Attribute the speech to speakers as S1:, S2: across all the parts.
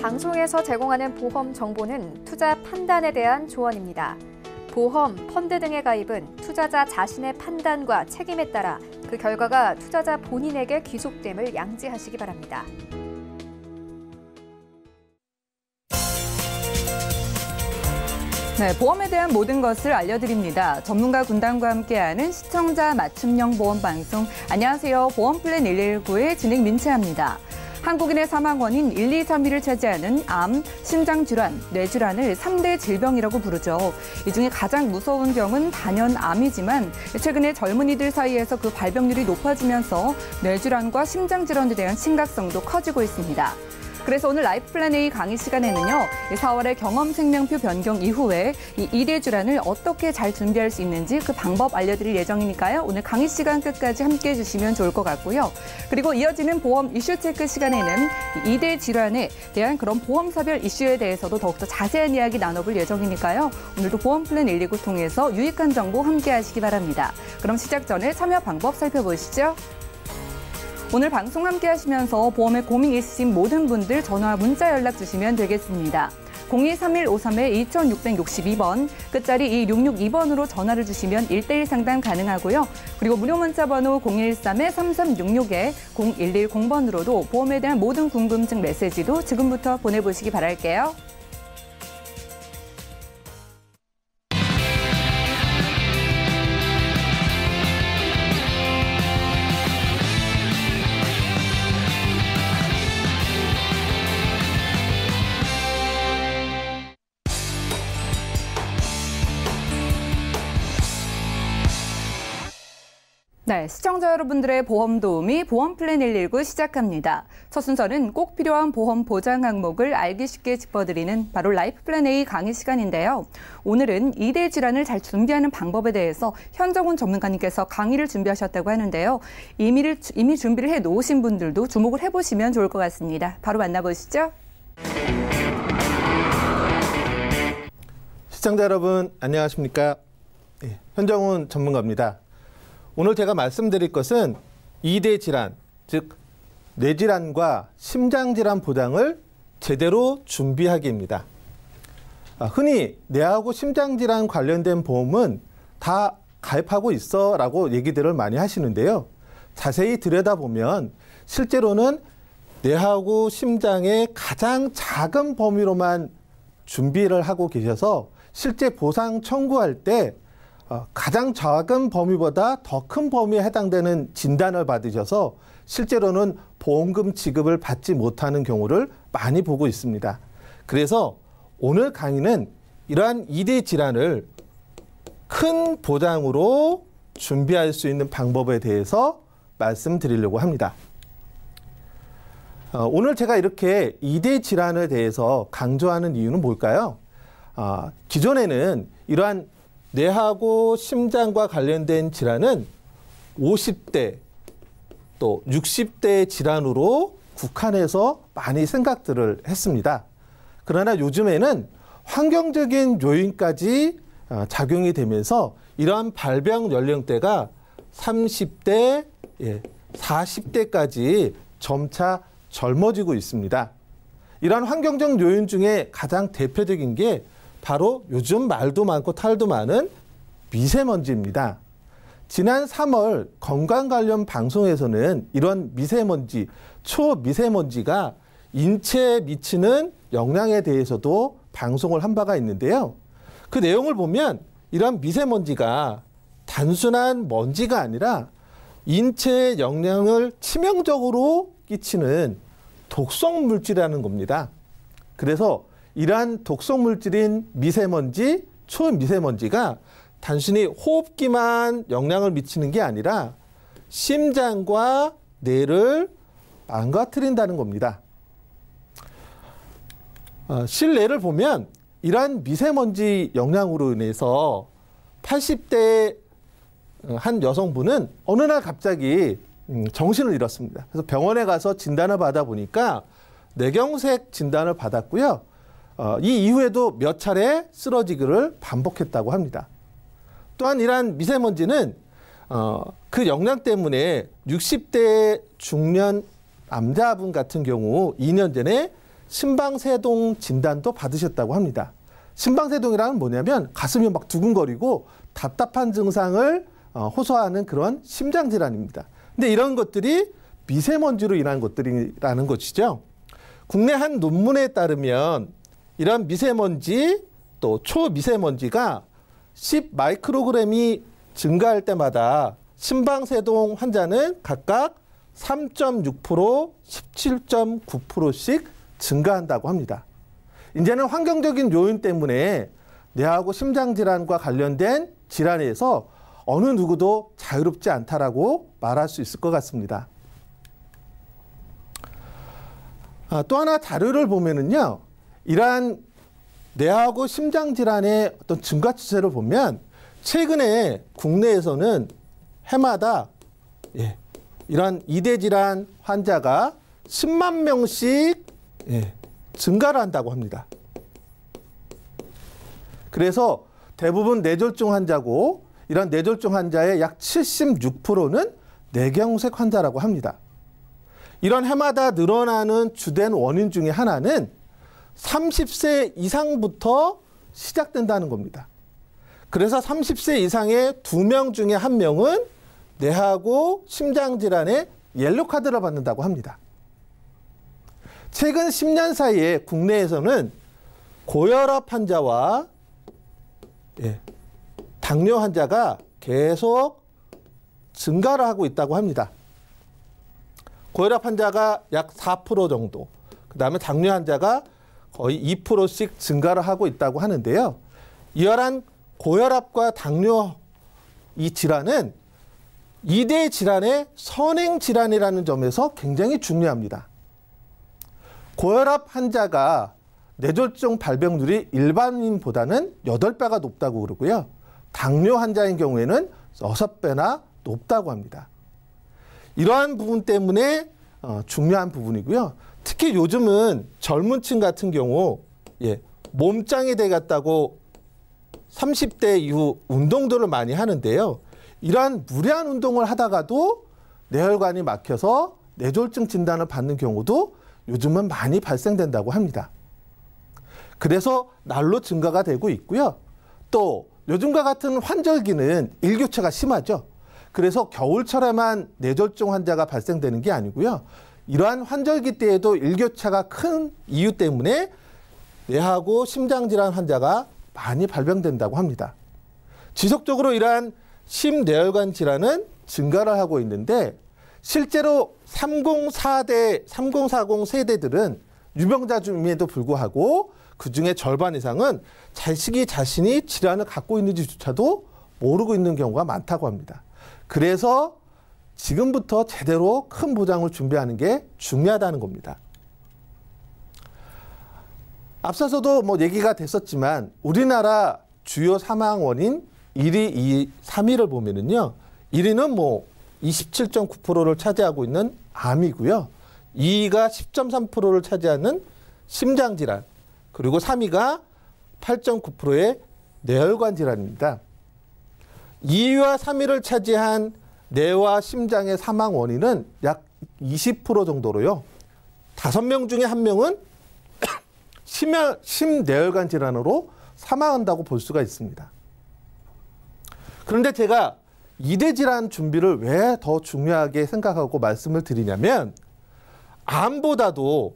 S1: 방송에서 제공하는 보험 정보는 투자 판단에 대한 조언입니다. 보험, 펀드 등의 가입은 투자자 자신의 판단과 책임에 따라 그 결과가 투자자 본인에게 귀속됨을 양지하시기 바랍니다.
S2: 네, 보험에 대한 모든 것을 알려드립니다. 전문가 군단과 함께하는 시청자 맞춤형 보험 방송. 안녕하세요. 보험플랜 119의 진행 민채합니다. 한국인의 사망 원인 1, 2, 3위를 차지하는 암, 심장질환, 뇌질환을 3대 질병이라고 부르죠. 이 중에 가장 무서운 병은 단연암이지만 최근에 젊은이들 사이에서 그 발병률이 높아지면서 뇌질환과 심장질환에 대한 심각성도 커지고 있습니다. 그래서 오늘 라이프플랜 A 강의 시간에는요, 4월의 경험생명표 변경 이후에 이 2대 질환을 어떻게 잘 준비할 수 있는지 그 방법 알려드릴 예정이니까요. 오늘 강의 시간 끝까지 함께해 주시면 좋을 것 같고요. 그리고 이어지는 보험 이슈 체크 시간에는 2대 질환에 대한 그런 보험사별 이슈에 대해서도 더욱더 자세한 이야기 나눠볼 예정이니까요. 오늘도 보험플랜 119 통해서 유익한 정보 함께하시기 바랍니다. 그럼 시작 전에 참여 방법 살펴보시죠. 오늘 방송 함께 하시면서 보험에 고민 있으신 모든 분들 전화, 문자 연락 주시면 되겠습니다. 023153-2662번, 끝자리 2662번으로 전화를 주시면 1:1 상담 가능하고요. 그리고 무료 문자 번호 013-3366-0110번으로도 보험에 대한 모든 궁금증 메시지도 지금부터 보내보시기 바랄게요. 네, 시청자 여러분들의 보험 도우미 보험플랜 119 시작합니다. 첫 순서는 꼭 필요한 보험 보장 항목을 알기 쉽게 짚어드리는 바로 라이프플랜 A 강의 시간인데요. 오늘은 2대 질환을 잘 준비하는 방법에 대해서 현정훈 전문가님께서 강의를 준비하셨다고 하는데요. 이미 준비를 해놓으신 분들도 주목을 해보시면 좋을 것 같습니다. 바로 만나보시죠.
S3: 시청자 여러분, 안녕하십니까? 현정훈 전문가입니다. 오늘 제가 말씀드릴 것은 2대 질환, 즉 뇌질환과 심장질환 보장을 제대로 준비하기입니다. 흔히 뇌하고 심장질환 관련된 보험은 다 가입하고 있어 라고 얘기들을 많이 하시는데요. 자세히 들여다보면 실제로는 뇌하고 심장의 가장 작은 범위로만 준비를 하고 계셔서 실제 보상 청구할 때 가장 작은 범위보다 더 큰 범위에 해당되는 진단을 받으셔서 실제로는 보험금 지급을 받지 못하는 경우를 많이 보고 있습니다. 그래서 오늘 강의는 이러한 2대 질환을 큰 보장으로 준비할 수 있는 방법에 대해서 말씀드리려고 합니다. 오늘 제가 이렇게 2대 질환에 대해서 강조하는 이유는 뭘까요? 기존에는 이러한 뇌하고 심장과 관련된 질환은 50대 또 60대 질환으로 국한해서 많이 생각들을 했습니다. 그러나 요즘에는 환경적인 요인까지 작용이 되면서 이러한 발병 연령대가 30대, 40대까지 점차 젊어지고 있습니다. 이러한 환경적 요인 중에 가장 대표적인 게 바로 요즘 말도 많고 탈도 많은 미세먼지입니다. 지난 3월 건강 관련 방송에서는 이런 미세먼지, 초미세먼지가 인체에 미치는 영향에 대해서도 방송을 한 바가 있는데요. 그 내용을 보면 이런 미세먼지가 단순한 먼지가 아니라 인체에 영향을 치명적으로 끼치는 독성 물질이라는 겁니다. 그래서 이러한 독성 물질인 미세먼지, 초미세먼지가 단순히 호흡기만 영향을 미치는 게 아니라 심장과 뇌를 망가뜨린다는 겁니다. 실내를 보면 이러한 미세먼지 영향으로 인해서 80대 한 여성분은 어느 날 갑자기 정신을 잃었습니다. 그래서 병원에 가서 진단을 받아보니까 뇌경색 진단을 받았고요. 이 이후에도 몇 차례 쓰러지기를 반복했다고 합니다. 또한 이러한 미세먼지는 그 영향 때문에 60대 중년 남자분 같은 경우 2년 전에 심방세동 진단도 받으셨다고 합니다. 심방세동이라는 뭐냐면 가슴이 막 두근거리고 답답한 증상을 호소하는 그런 심장질환입니다. 근데 이런 것들이 미세먼지로 인한 것들이라는 것이죠. 국내 한 논문에 따르면 이런 미세먼지 또 초미세먼지가 10마이크로그램이 증가할 때마다 심방세동 환자는 각각 3.6%, 17.9%씩 증가한다고 합니다. 이제는 환경적인 요인 때문에 뇌하고 심장질환과 관련된 질환에서 어느 누구도 자유롭지 않다라고 말할 수 있을 것 같습니다. 또 하나 자료를 보면은요, 이러한 뇌하고 심장질환의 어떤 증가 추세를 보면 최근에 국내에서는 해마다 이러한 이대 질환 환자가 10만 명씩 증가를 한다고 합니다. 그래서 대부분 뇌졸중 환자고 이런 뇌졸중 환자의 약 76%는 뇌경색 환자라고 합니다. 이런 해마다 늘어나는 주된 원인 중에 하나는 30세 이상부터 시작된다는 겁니다. 그래서 30세 이상의 2명 중에 1명은 뇌하고 심장질환의 옐로카드를 받는다고 합니다. 최근 10년 사이에 국내에서는 고혈압 환자와 당뇨 환자가 계속 증가를 하고 있다고 합니다. 고혈압 환자가 약 4% 정도, 그 다음에 당뇨 환자가 거의 2%씩 증가를 하고 있다고 하는데요. 이러한 고혈압과 당뇨 이 질환은 2대 질환의 선행 질환이라는 점에서 굉장히 중요합니다. 고혈압 환자가 뇌졸중 발병률이 일반인보다는 8배가 높다고 그러고요. 당뇨 환자인 경우에는 6배나 높다고 합니다. 이러한 부분 때문에 중요한 부분이고요. 특히 요즘은 젊은 층 같은 경우 몸짱이 되겠다고 30대 이후 운동들을 많이 하는데요. 이러한 무리한 운동을 하다가도 뇌혈관이 막혀서 뇌졸중 진단을 받는 경우도 요즘은 많이 발생된다고 합니다. 그래서 날로 증가가 되고 있고요. 또 요즘과 같은 환절기는 일교차가 심하죠. 그래서 겨울철에만 뇌졸중 환자가 발생되는 게 아니고요. 이러한 환절기 때에도 일교차가 큰 이유 때문에 뇌하고 심장질환 환자가 많이 발병된다고 합니다. 지속적으로 이러한 심뇌혈관 질환은 증가를 하고 있는데 실제로 3040 세대들은 유병자 중임에도 불구하고 그중에 절반 이상은 자신이 질환을 갖고 있는지조차도 모르고 있는 경우가 많다고 합니다. 그래서 지금부터 제대로 큰 보장을 준비하는 게 중요하다는 겁니다. 앞서서도 얘기가 됐었지만 우리나라 주요 사망 원인 1위, 2위, 3위를 보면은요. 1위는 27.9%를 차지하고 있는 암이고요. 2위가 10.3%를 차지하는 심장질환, 그리고 3위가 8.9%의 뇌혈관 질환입니다. 2위와 3위를 차지한 뇌와 심장의 사망 원인은 약 20% 정도로요. 5명 중에 1명은 심뇌혈관 질환으로 사망한다고 볼 수가 있습니다. 그런데 제가 2대 질환 준비를 왜 더 중요하게 생각하고 말씀을 드리냐면 암보다도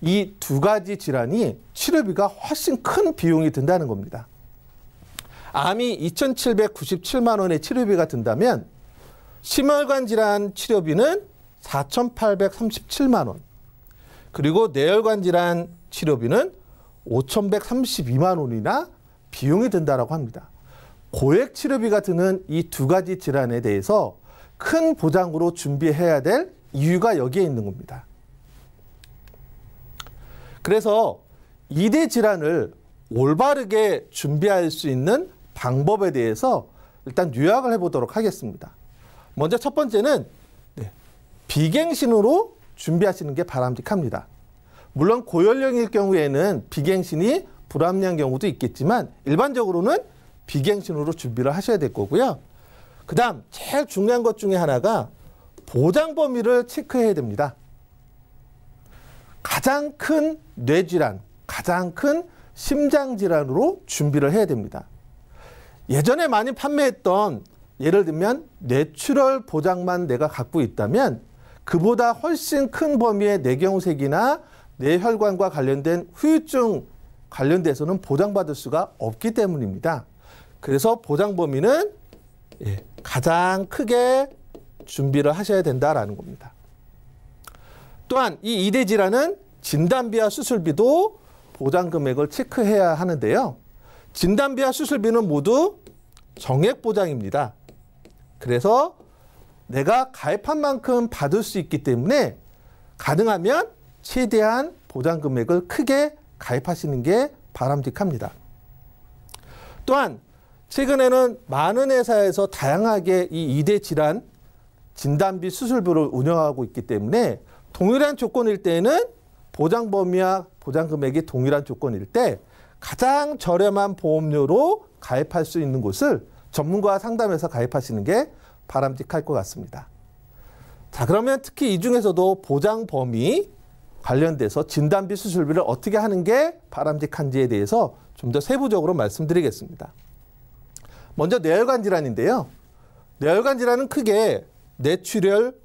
S3: 이 두 가지 질환이 치료비가 훨씬 큰 비용이 든다는 겁니다. 암이 2,797만 원의 치료비가 든다면 심혈관 질환 치료비는 4,837만 원, 그리고 뇌혈관 질환 치료비는 5,132만 원이나 비용이 든다라고 합니다. 고액 치료비가 드는 이 두 가지 질환에 대해서 큰 보장으로 준비해야 될 이유가 여기에 있는 겁니다. 그래서 2대 질환을 올바르게 준비할 수 있는 방법에 대해서 일단 요약을 해보도록 하겠습니다. 먼저 첫 번째는 비갱신으로 준비하시는 게 바람직합니다. 물론 고연령일 경우에는 비갱신이 불합리한 경우도 있겠지만 일반적으로는 비갱신으로 준비를 하셔야 될 거고요. 그 다음 제일 중요한 것 중에 하나가 보장 범위를 체크해야 됩니다. 가장 큰 뇌질환, 가장 큰 심장질환으로 준비를 해야 됩니다. 예전에 많이 판매했던 예를 들면 뇌출혈 보장만 내가 갖고 있다면 그보다 훨씬 큰 범위의 뇌경색이나 뇌혈관과 관련된 후유증 관련돼서는 보장받을 수가 없기 때문입니다. 그래서 보장 범위는 가장 크게 준비를 하셔야 된다라는 겁니다. 또한 이 이대 질환은 진단비와 수술비도 보장 금액을 체크해야 하는데요. 진단비와 수술비는 모두 정액 보장입니다. 그래서 내가 가입한 만큼 받을 수 있기 때문에 가능하면 최대한 보장 금액을 크게 가입하시는 게 바람직합니다. 또한 최근에는 많은 회사에서 다양하게 이 이대 질환 진단비 수술비를 운영하고 있기 때문에 동일한 조건일 때에는 보장 범위와 보장 금액이 동일한 조건일 때 가장 저렴한 보험료로 가입할 수 있는 곳을 전문가와 상담해서 가입하시는 게 바람직할 것 같습니다. 자, 그러면 특히 이 중에서도 보장 범위 관련돼서 진단비 수술비를 어떻게 하는 게 바람직한지에 대해서 좀 더 세부적으로 말씀드리겠습니다. 먼저 뇌혈관 질환인데요. 뇌혈관 질환은 크게 뇌출혈,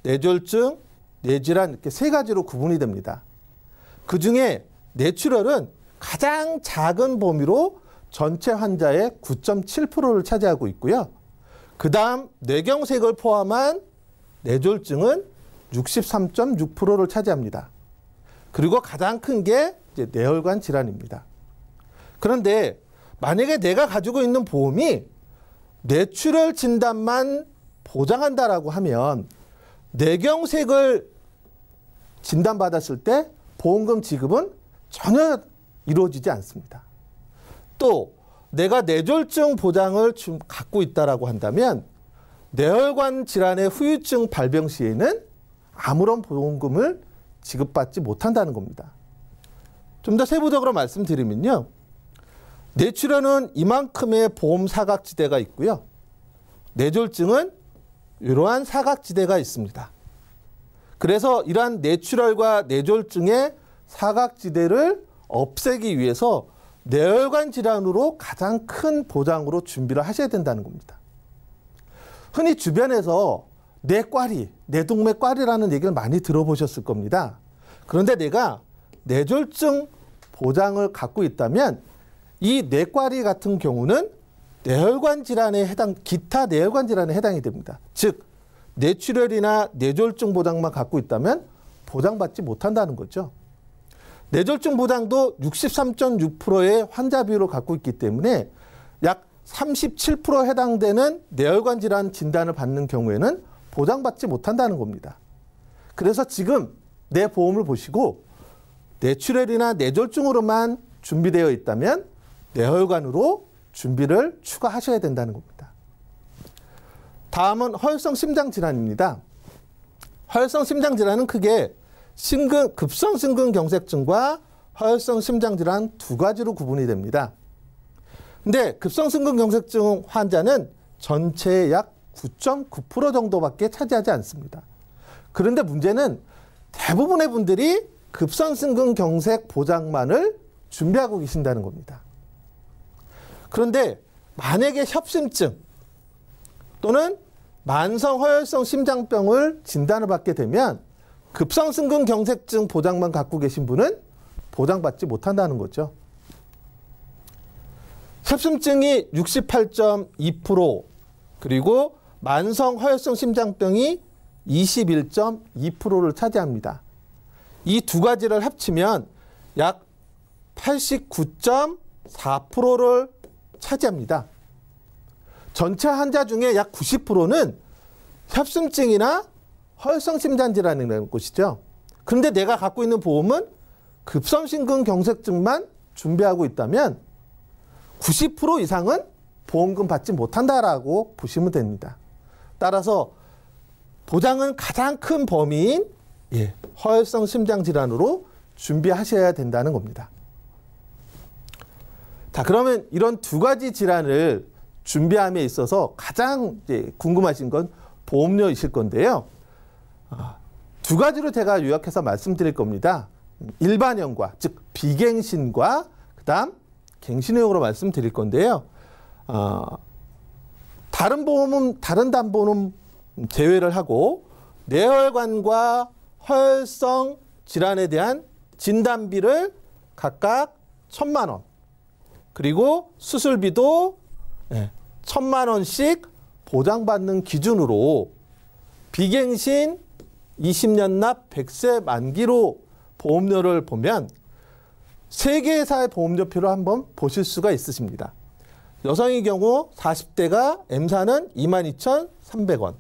S3: 뇌졸중, 뇌질환 이렇게 세 가지로 구분이 됩니다. 그중에 뇌출혈은 가장 작은 범위로 전체 환자의 9.7%를 차지하고 있고요. 그 다음 뇌경색을 포함한 뇌졸중은 63.6%를 차지합니다. 그리고 가장 큰 게 뇌혈관 질환입니다. 그런데 만약에 내가 가지고 있는 보험이 뇌출혈 진단만 보장한다라고 하면 뇌경색을 진단받았을 때 보험금 지급은 전혀 이루어지지 않습니다. 또 내가 뇌졸중 보장을 갖고 있다라고 한다면 뇌혈관 질환의 후유증 발병 시에는 아무런 보험금을 지급받지 못한다는 겁니다. 좀 더 세부적으로 말씀드리면요. 뇌출혈은 이만큼의 보험 사각지대가 있고요. 뇌졸중은 이러한 사각지대가 있습니다. 그래서 이러한 뇌출혈과 뇌졸중의 사각지대를 없애기 위해서 뇌혈관 질환으로 가장 큰 보장으로 준비를 하셔야 된다는 겁니다. 흔히 주변에서 뇌꽈리, 뇌동맥꽈리라는 얘기를 많이 들어보셨을 겁니다. 그런데 내가 뇌졸중 보장을 갖고 있다면 이 뇌꽈리 같은 경우는 뇌혈관 질환에 기타 뇌혈관 질환에 해당이 됩니다. 즉, 뇌출혈이나 뇌졸중 보장만 갖고 있다면 보장받지 못한다는 거죠. 뇌졸중 보장도 63.6%의 환자 비율을 갖고 있기 때문에 약 37% 해당되는 뇌혈관 질환 진단을 받는 경우에는 보장받지 못한다는 겁니다. 그래서 지금 내 보험을 보시고 뇌출혈이나 뇌졸중으로만 준비되어 있다면 뇌혈관으로 준비를 추가하셔야 된다는 겁니다. 다음은 허혈성 심장질환입니다. 허혈성 심장질환은 크게 급성 심근경색증과 허혈성 심장질환 두 가지로 구분이 됩니다. 근데 급성 심근경색증 환자는 전체의 약 9.9% 정도밖에 차지하지 않습니다. 그런데 문제는 대부분의 분들이 급성 심근경색 보장만을 준비하고 계신다는 겁니다. 그런데 만약에 협심증 또는 만성 허혈성 심장병을 진단을 받게 되면 급성 심근경색증 보장만 갖고 계신 분은 보장받지 못한다는 거죠. 협심증이 68.2% 그리고 만성 허혈성 심장병이 21.2%를 차지합니다. 이 두 가지를 합치면 약 89.4%를 차지합니다. 전체 환자 중에 약 90%는 협심증이나 허혈성 심장질환이라는 것이죠. 그런데 내가 갖고 있는 보험은 급성심근경색증만 준비하고 있다면 90% 이상은 보험금 받지 못한다라고 보시면 됩니다. 따라서 보장은 가장 큰 범위인 허혈성 심장질환으로 준비하셔야 된다는 겁니다. 자, 그러면 이런 두 가지 질환을 준비함에 있어서 가장 궁금하신 건 보험료이실 건데요. 두 가지로 제가 요약해서 말씀드릴 겁니다. 일반형과 즉 비갱신과 그다음 갱신형으로 말씀드릴 건데요. 다른 담보는 제외를 하고 뇌혈관과 허혈성 질환에 대한 진단비를 각각 1,000만 원 그리고 수술비도 1,000만 원씩 보장받는 기준으로 비갱신 20년 납 100세 만기로 보험료를 보면 세 개 회사의 보험료표를 한번 보실 수가 있으십니다. 여성의 경우 40대가 M사는 22,300원,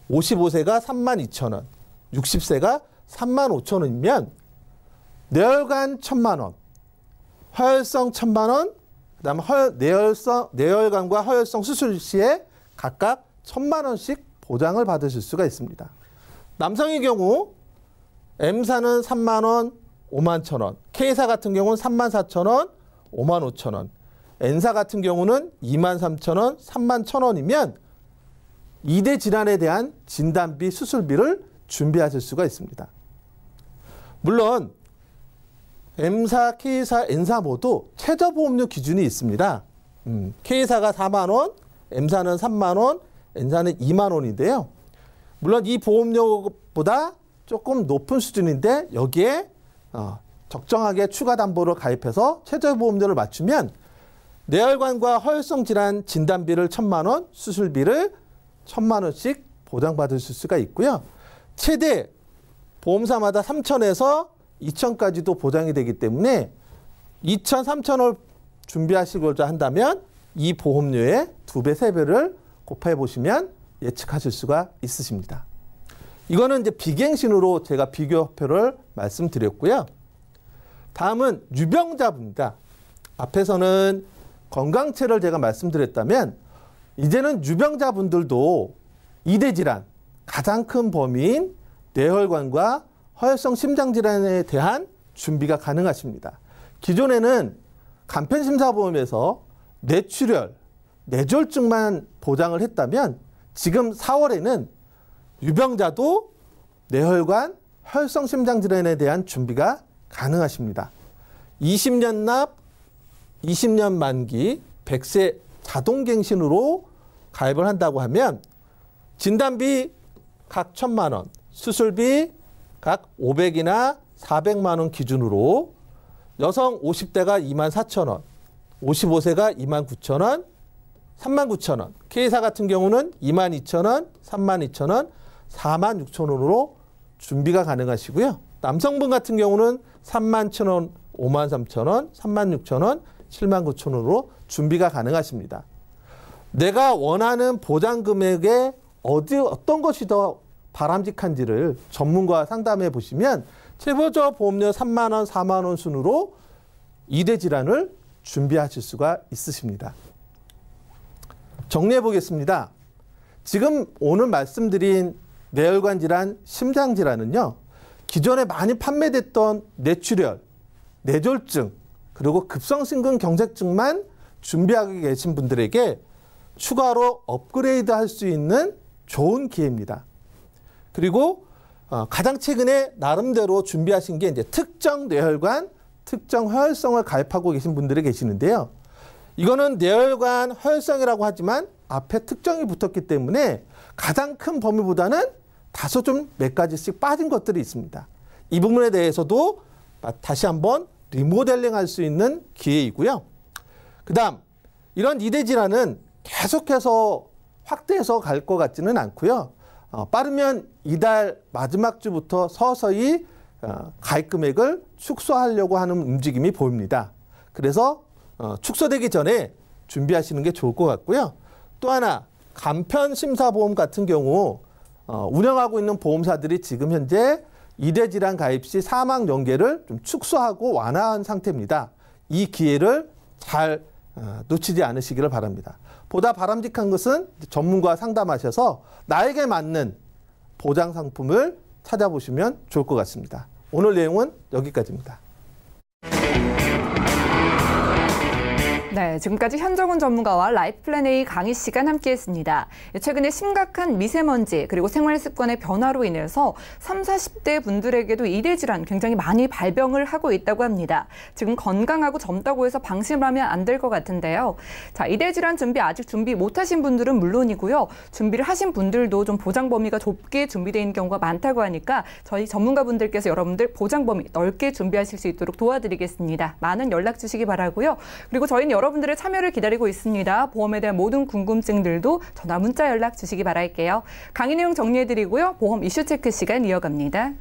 S3: 55세가 32,000원, 60세가 35,000원이면 뇌혈관 1,000만 원, 허혈성 1,000만 원, 그다음 뇌혈관과 허혈성 수술 시에 각각 1,000만 원씩 보장을 받으실 수가 있습니다. 남성의 경우 M사는 3만 원, 5만 1,000원, K사 같은 경우는 3만 4,000원, 5만 5,000원, N사 같은 경우는 2만 3,000원, 3만 1,000원이면 2대 질환에 대한 진단비, 수술비를 준비하실 수가 있습니다. 물론 M사, K사, N사 모두 최저보험료 기준이 있습니다. K사가 4만 원, M사는 3만 원, N사는 2만 원인데요. 물론 이 보험료보다 조금 높은 수준인데 여기에 적정하게 추가 담보를 가입해서 최저보험료를 맞추면 뇌혈관과 허혈성 질환 진단비를 1,000만 원, 수술비를 1,000만 원씩 보장받으실 수가 있고요. 최대 보험사마다 3,000에서 2,000까지도 보장이 되기 때문에 2,000, 3,000을 준비하시고자 한다면 이 보험료의 2배, 3배를 곱해 보시면 예측하실 수가 있으십니다. 이거는 이제 비갱신으로 제가 비교표를 말씀드렸고요. 다음은 유병자분입니다. 앞에서는 건강체를 제가 말씀드렸다면 이제는 유병자분들도 2대 질환, 가장 큰 범위인 뇌혈관과 허혈성 심장질환에 대한 준비가 가능하십니다. 기존에는 간편심사보험에서 뇌출혈, 뇌졸중만 보장을 했다면 지금 4월에는 유병자도 뇌혈관, 허혈성 심장질환에 대한 준비가 가능하십니다. 20년 납, 20년 만기, 100세 자동갱신으로 가입을 한다고 하면 진단비 각 1,000만 원, 수술비 각 500이나 400만 원 기준으로 여성 50대가 24,000원, 55세가 29,000원, 39,000원, K사 같은 경우는 22,000원, 32,000원, 46,000원으로 준비가 가능하시고요. 남성분 같은 경우는 31,000원, 53,000원, 36,000원, 79,000원으로 준비가 가능하십니다. 내가 원하는 보장 금액에 어떤 것이 더 바람직한지를 전문가와 상담해 보시면 최저 보험료 3만 원, 4만 원 순으로 2대 질환을 준비하실 수가 있으십니다. 정리해 보겠습니다. 지금 오늘 말씀드린 뇌혈관 질환, 심장 질환은요. 기존에 많이 판매됐던 뇌출혈, 뇌졸중, 그리고 급성심근 경색증만 준비하고 계신 분들에게 추가로 업그레이드 할 수 있는 좋은 기회입니다. 그리고 가장 최근에 나름대로 준비하신 게 이제 특정 뇌혈관, 특정 허혈성을 가입하고 계신 분들이 계시는데요. 이거는 뇌혈관 허혈성이라고 하지만 앞에 특정이 붙었기 때문에 가장 큰 범위보다는 다소 좀 몇 가지씩 빠진 것들이 있습니다. 이 부분에 대해서도 다시 한번 리모델링 할 수 있는 기회이고요. 그 다음 이런 2대 질환은 계속해서 확대해서 갈 것 같지는 않고요. 빠르면 이달 마지막 주부터 서서히 가입 금액을 축소하려고 하는 움직임이 보입니다. 그래서 축소되기 전에 준비하시는 게 좋을 것 같고요. 또 하나 간편심사보험 같은 경우 운영하고 있는 보험사들이 지금 현재 2대 질환 가입 시 사망 연계를 좀 축소하고 완화한 상태입니다. 이 기회를 잘 놓치지 않으시기를 바랍니다. 보다 바람직한 것은 전문가와 상담하셔서 나에게 맞는 보장 상품을 찾아보시면 좋을 것 같습니다. 오늘 내용은 여기까지입니다.
S2: 네, 지금까지 현정훈 전문가와 라이프플랜 A 강의 시간 함께했습니다. 최근에 심각한 미세먼지 그리고 생활 습관의 변화로 인해서 30, 40대 분들에게도 이대 질환 굉장히 많이 발병을 하고 있다고 합니다. 지금 건강하고 젊다고 해서 방심하면 안 될 것 같은데요. 자, 이대 질환 아직 준비 못하신 분들은 물론이고요. 준비를 하신 분들도 좀 보장 범위가 좁게 준비되어 있는 경우가 많다고 하니까 저희 전문가분들께서 여러분들 보장 범위 넓게 준비하실 수 있도록 도와드리겠습니다. 많은 연락 주시기 바라고요. 그리고 저희는 여러분들의 참여를 기다리고 있습니다. 보험에 대한 모든 궁금증들도 전화 문자 연락 주시기 바랄게요. 강의 내용 정리해드리고요. 보험 이슈 체크 시간 이어갑니다.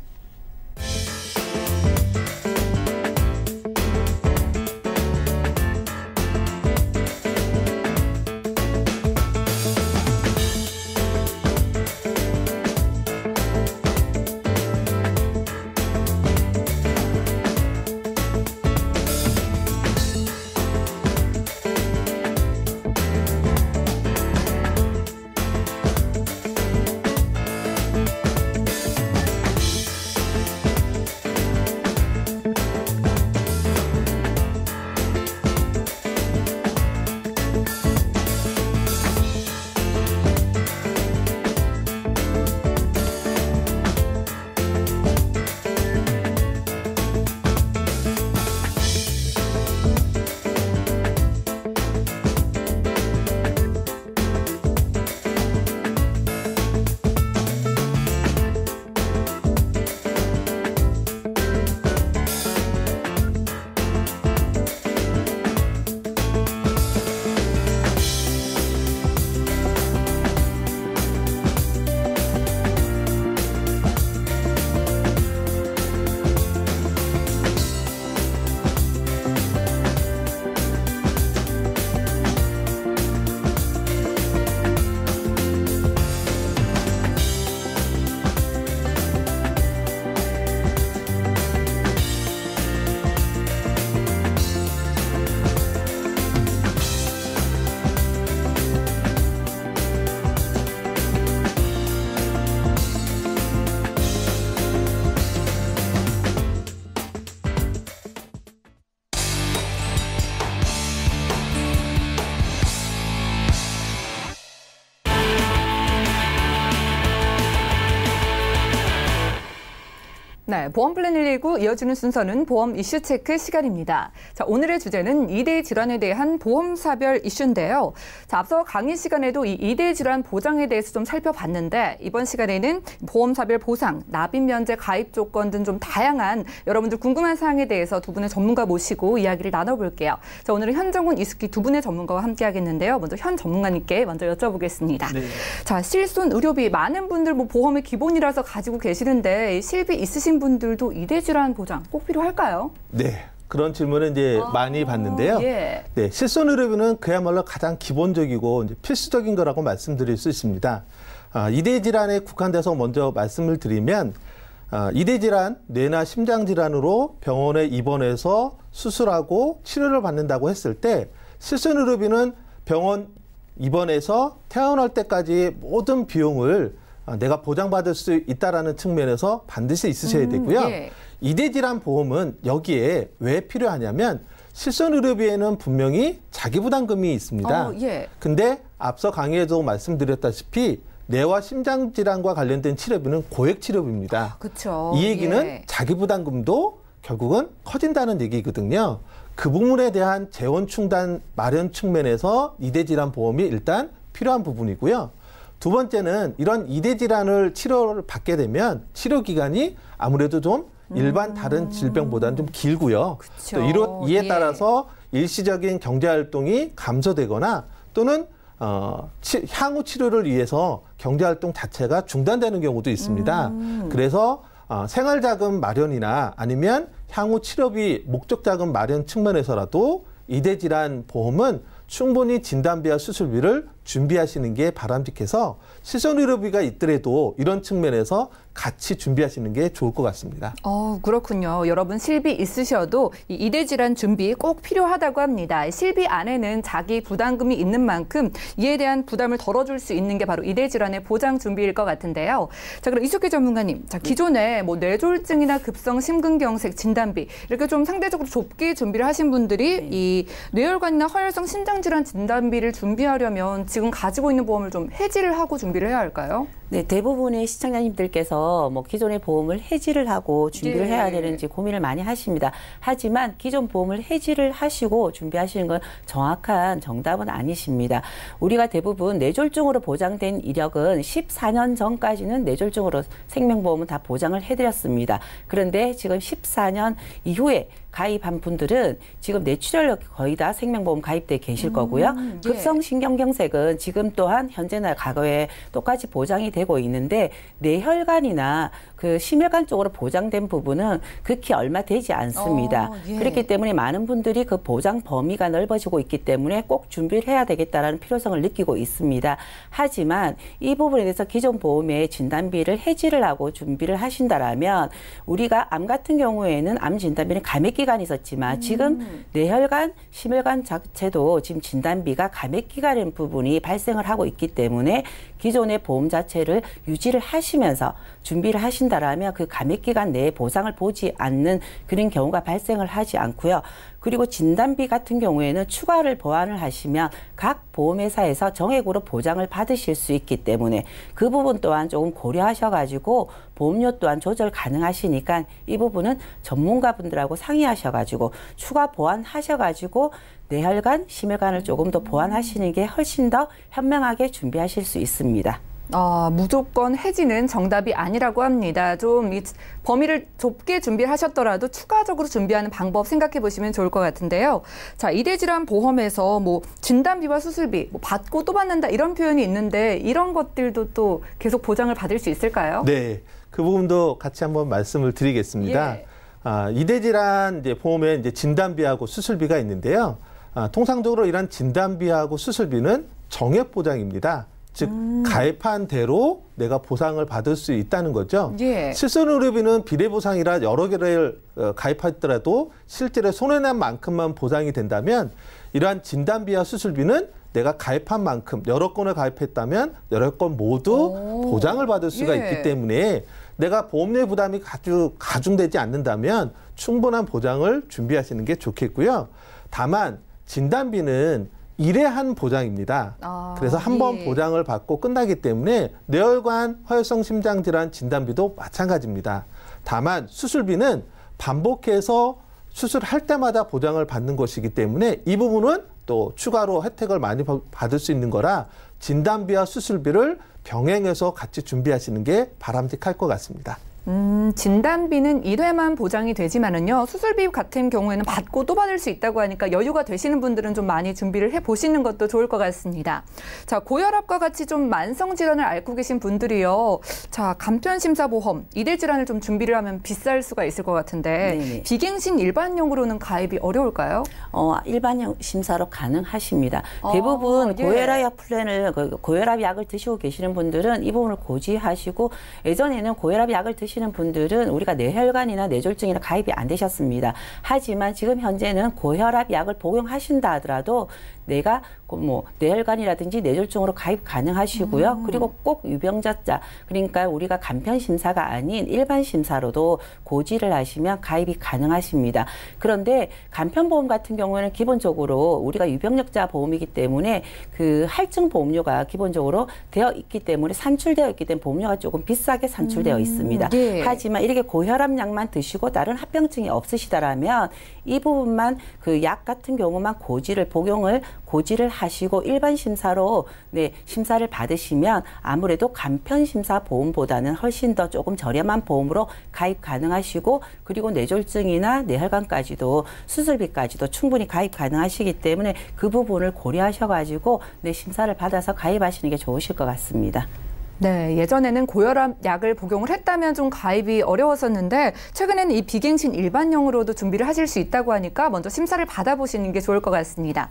S2: 네, 보험플랜 119 이어지는 순서는 보험 이슈 체크 시간입니다. 자, 오늘의 주제는 이대 질환에 대한 보험사별 이슈인데요. 자, 앞서 강의 시간에도 이 이대 질환 보장에 대해서 좀 살펴봤는데 이번 시간에는 보험사별 보상, 납입 면제 가입 조건 등 좀 다양한 여러분들 궁금한 사항에 대해서 두 분의 전문가 모시고 이야기를 나눠볼게요. 자, 오늘은 현정훈, 이숙희 두 분의 전문가와 함께 하겠는데요. 먼저 현 전문가님께 먼저 여쭤보겠습니다. 네. 자, 실손 의료비 많은 분들 뭐 보험의 기본이라서 가지고 계시는데 실비 있으신 분들도 이대 질환 보장 꼭 필요할까요?
S3: 네. 그런 질문을 이제 많이 받는데요.
S2: 예.
S3: 네, 실손 의료비는 그야말로 가장 기본적이고 이제 필수적인 거라고 말씀드릴 수 있습니다. 이대 질환에 국한돼서 먼저 말씀을 드리면 이대 질환, 뇌나 심장 질환으로 병원에 입원해서 수술하고 치료를 받는다고 했을 때 실손 의료비는 병원 입원해서 퇴원할 때까지 모든 비용을 내가 보장받을 수 있다라는 측면에서 반드시 있으셔야 되고요.
S2: 예.
S3: 이대 질환 보험은 여기에 왜 필요하냐면 실손 의료비에는 분명히 자기부담금이 있습니다.
S2: 예.
S3: 근데 앞서 강의에도 말씀드렸다시피 뇌와 심장 질환과 관련된 치료비는 고액 치료비입니다.
S2: 그렇죠.
S3: 이 얘기는
S2: 예.
S3: 자기부담금도 결국은 커진다는 얘기거든요. 그 부분에 대한 재원 충당 마련 측면에서 이대 질환 보험이 일단 필요한 부분이고요. 두 번째는 이런 이대 질환을 치료를 받게 되면 치료 기간이 아무래도 좀 일반 다른 질병보다는 좀 길고요. 또 이에 따라서 일시적인 경제 활동이 감소되거나 또는 향후 치료를 위해서 경제 활동 자체가 중단되는 경우도 있습니다. 그래서 생활자금 마련이나 아니면 향후 치료비 목적자금 마련 측면에서라도 이대 질환 보험은 충분히 진단비와 수술비를 준비하시는 게 바람직해서 실손의료비가 있더라도 이런 측면에서 같이 준비하시는 게 좋을 것 같습니다.
S2: 그렇군요. 여러분 실비 있으셔도 이 이대 질환 준비 꼭 필요하다고 합니다. 실비 안에는 자기 부담금이 있는 만큼 이에 대한 부담을 덜어줄 수 있는 게 바로 이대 질환의 보장 준비일 것 같은데요. 자, 그럼 이석기 전문가님, 자, 기존에 뭐 뇌졸중이나 급성 심근경색 진단비 이렇게 좀 상대적으로 좁게 준비를 하신 분들이 이 뇌혈관이나 허혈성 심장질환 진단비를 준비하려면 지금 가지고 있는 보험을 좀 해지를 하고 준비를 해야 할까요?
S4: 네, 대부분의 시청자님들께서 뭐 기존의 보험을 해지를 하고 준비를 해야 되는지 고민을 많이 하십니다. 하지만 기존 보험을 해지를 하시고 준비하시는 건 정확한 정답은 아니십니다. 우리가 대부분 뇌졸중으로 보장된 이력은 14년 전까지는 뇌졸중으로 생명보험은 다 보장을 해드렸습니다. 그런데 지금 14년 이후에 가입한 분들은 지금 뇌출혈 거의 다 생명보험 가입돼 계실 거고요. 급성신경경색은 지금 또한 현재나 과거에 똑같이 보장이 되고 있는데 뇌혈관이나 그 심혈관 쪽으로 보장된 부분은 극히 얼마 되지 않습니다. 그렇기 때문에 많은 분들이 그 보장 범위가 넓어지고 있기 때문에 꼭 준비를 해야 되겠다라는 필요성을 느끼고 있습니다. 하지만 이 부분에 대해서 기존 보험의 진단비를 해지를 하고 준비를 하신다라면 우리가 암 같은 경우에는 암 진단비는 감액 기간이 있었지만 지금 뇌혈관, 심혈관 자체도 지금 진단비가 감액 기간인 부분이 발생을 하고 있기 때문에 기존의 보험 자체를 유지를 하시면서 준비를 하신다라면 그 감액 기간 내에 보상을 보지 않는 그런 경우가 발생을 하지 않고요. 그리고 진단비 같은 경우에는 추가를 보완을 하시면 각 보험회사에서 정액으로 보장을 받으실 수 있기 때문에 그 부분 또한 조금 고려하셔가지고 보험료 또한 조절 가능하시니까 이 부분은 전문가분들하고 상의하셔가지고 추가 보완하셔가지고 뇌혈관, 심혈관을 조금 더 보완하시는 게 훨씬 더 현명하게 준비하실 수 있습니다.
S2: 무조건 해지는 정답이 아니라고 합니다. 좀 이 범위를 좁게 준비하셨더라도 추가적으로 준비하는 방법 생각해 보시면 좋을 것 같은데요. 자, 이대질환 보험에서 뭐 진단비와 수술비 뭐 받고 또 받는다 이런 표현이 있는데 이런 것들도 또 계속 보장을 받을 수 있을까요?
S3: 네, 그 부분도 같이 한번 말씀을 드리겠습니다. 이대질환 보험에 이제 진단비하고 수술비가 있는데요. 통상적으로 이런 진단비하고 수술비는 정액 보장입니다. 즉 가입한 대로 내가 보상을 받을 수 있다는 거죠. 실손의료비는 비례보상이라 여러 개를 가입하더라도 실제로 손해난 만큼만 보상이 된다면 이러한 진단비와 수술비는 내가 가입한 만큼 여러 건을 가입했다면 여러 건 모두 보장을 받을 수가 있기 때문에 내가 보험료 부담이 가중되지 않는다면 충분한 보장을 준비하시는 게 좋겠고요. 다만 진단비는 1회 한 보장입니다. 그래서 한 번 보장을 받고 끝나기 때문에 뇌혈관, 허혈성 심장질환 진단비도 마찬가지입니다. 다만 수술비는 반복해서 수술할 때마다 보장을 받는 것이기 때문에 이 부분은 또 추가로 혜택을 많이 받을 수 있는 거라 진단비와 수술비를 병행해서 같이 준비하시는 게 바람직할 것 같습니다.
S2: 진단비는 1회만 보장이 되지만은요, 수술비 같은 경우에는 받고 또 받을 수 있다고 하니까 여유가 되시는 분들은 좀 많이 준비를 해보시는 것도 좋을 것 같습니다. 자, 고혈압과 같이 좀 만성질환을 앓고 계신 분들이요. 자, 간편심사보험, 이대질환을 좀 준비를 하면 비쌀 수가 있을 것 같은데 비갱신 일반용으로는 가입이 어려울까요?
S4: 일반 심사로 가능하십니다. 대부분 고혈압 플랜을, 고혈압 약을 드시고 계시는 분들은 이 부분을 고지하시고 예전에는 고혈압 약을 드시는 분들은 우리가 뇌혈관이나 뇌졸중이나 가입이 안 되셨습니다. 하지만 지금 현재는 고혈압 약을 복용하신다 하더라도 내가 뭐 뇌혈관이라든지 뇌졸중으로 가입 가능하시고요. 그리고 꼭 유병자자, 그러니까 우리가 간편 심사가 아닌 일반 심사로도 고지를 하시면 가입이 가능하십니다. 그런데 간편보험 같은 경우에는 기본적으로 우리가 유병력자 보험이기 때문에 그 할증 보험료가 기본적으로 되어 있기 때문에 산출되어 있기 때문에 보험료가 조금 비싸게 산출되어 있습니다. 하지만 이렇게 고혈압 약만 드시고 다른 합병증이 없으시다라면 이 부분만 그 약 같은 경우만 고지를 하시고 일반 심사로 심사를 받으시면 아무래도 간편 심사 보험보다는 훨씬 더 조금 저렴한 보험으로 가입 가능하시고 그리고 뇌졸중이나 뇌혈관까지도 수술비까지도 충분히 가입 가능하시기 때문에 그 부분을 고려하셔가지고 심사를 받아서 가입하시는 게 좋으실 것 같습니다.
S2: 네, 예전에는 고혈압 약을 복용을 했다면 좀 가입이 어려웠었는데 최근에는 이 비갱신 일반형으로도 준비를 하실 수 있다고 하니까 먼저 심사를 받아보시는 게 좋을 것 같습니다.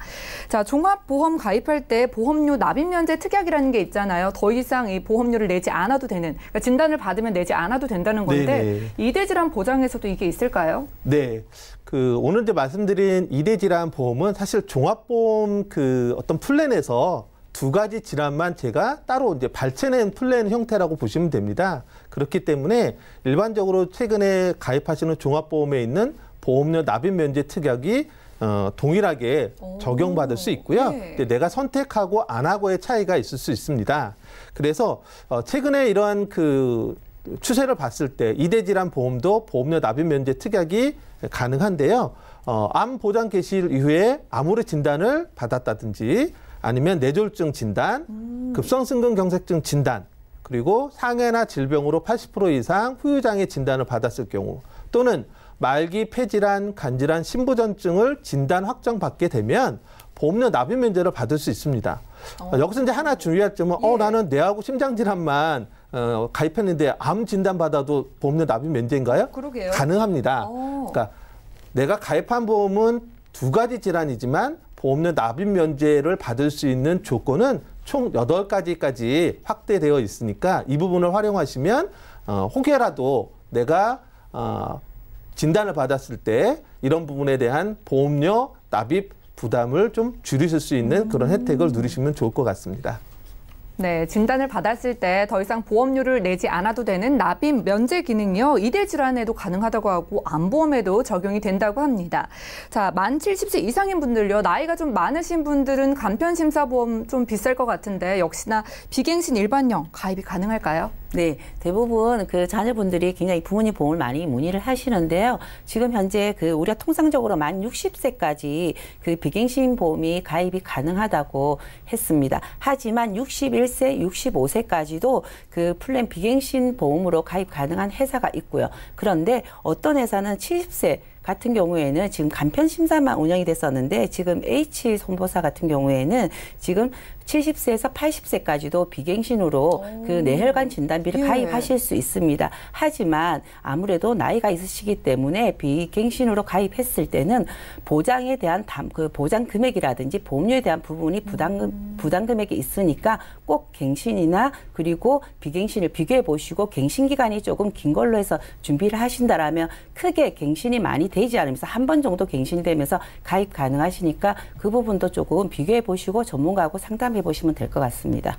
S2: 자, 종합보험 가입할 때 보험료 납입 면제 특약이라는 게 있잖아요. 더 이상 이 보험료를 내지 않아도 되는, 그러니까 진단을 받으면 내지 않아도 된다는 건데
S3: 네네.
S2: 이대질환 보장에서도 이게 있을까요?
S3: 네. 오늘 이제 말씀드린 이대질환 보험은 사실 종합보험 어떤 플랜에서 두 가지 질환만 제가 따로 이제 발췌된 플랜 형태라고 보시면 됩니다. 그렇기 때문에 일반적으로 최근에 가입하시는 종합보험에 있는 보험료 납입 면제 특약이 동일하게 적용받을 수 있고요.
S2: 네.
S3: 근데 내가 선택하고 안 하고의 차이가 있을 수 있습니다. 그래서 최근에 이러한 추세를 봤을 때 이대질환 보험도 보험료 납입 면제 특약이 가능한데요. 암 보장 개시 이후에 암으로 진단을 받았다든지 아니면 뇌졸중 진단, 급성심근경색증 진단, 그리고 상해나 질병으로 80% 이상 후유장애 진단을 받았을 경우 또는 말기 폐질환, 간질환, 신부전증을 진단 확정받게 되면 보험료 납입 면제를 받을 수 있습니다. 여기서 이제 하나 주의할 점은 나는 뇌하고 심장질환만 가입했는데 암 진단 받아도 보험료 납입 면제인가요?
S2: 그러게요.
S3: 가능합니다. 그러니까 내가 가입한 보험은 두 가지 질환이지만 보험료 납입 면제를 받을 수 있는 조건은 총 8가지까지 확대되어 있으니까 이 부분을 활용하시면 혹여라도 내가 진단을 받았을 때 이런 부분에 대한 보험료 납입 부담을 좀 줄이실 수 있는 그런 혜택을 누리시면 좋을 것 같습니다.
S2: 네, 진단을 받았을 때 더 이상 보험료를 내지 않아도 되는 납입 면제 기능이요. 이대 질환에도 가능하다고 하고 암보험에도 적용이 된다고 합니다. 자, 만 70세 이상인 분들요. 나이가 좀 많으신 분들은 간편심사보험 좀 비쌀 것 같은데 역시나 비갱신 일반형 가입이 가능할까요?
S4: 네, 대부분 자녀분들이 굉장히 부모님 보험을 많이 문의를 하시는데요. 지금 현재 우리가 통상적으로 만 60세까지 비갱신 보험이 가입이 가능하다고 했습니다. 하지만 61세, 65세까지도 플랜 비갱신 보험으로 가입 가능한 회사가 있고요. 그런데 어떤 회사는 70세 같은 경우에는 지금 간편심사만 운영이 됐었는데 지금 H손보사 같은 경우에는 지금 70세에서 80세까지도 비갱신으로 뇌혈관 진단비를 가입하실 수 있습니다. 하지만 아무래도 나이가 있으시기 때문에 비갱신으로 가입했을 때는 보장에 대한 보장 금액이라든지 보험료에 대한 부분이 부담 금액이 있으니까 꼭 갱신이나 그리고 비갱신을 비교해 보시고 갱신 기간이 조금 긴 걸로 해서 준비를 하신다라면 크게 갱신이 많이 되지 않으면서 한 번 정도 갱신이 되면서 가입 가능하시니까 그 부분도 조금 비교해 보시고 전문가하고 상담해 보시면 될 것 같습니다.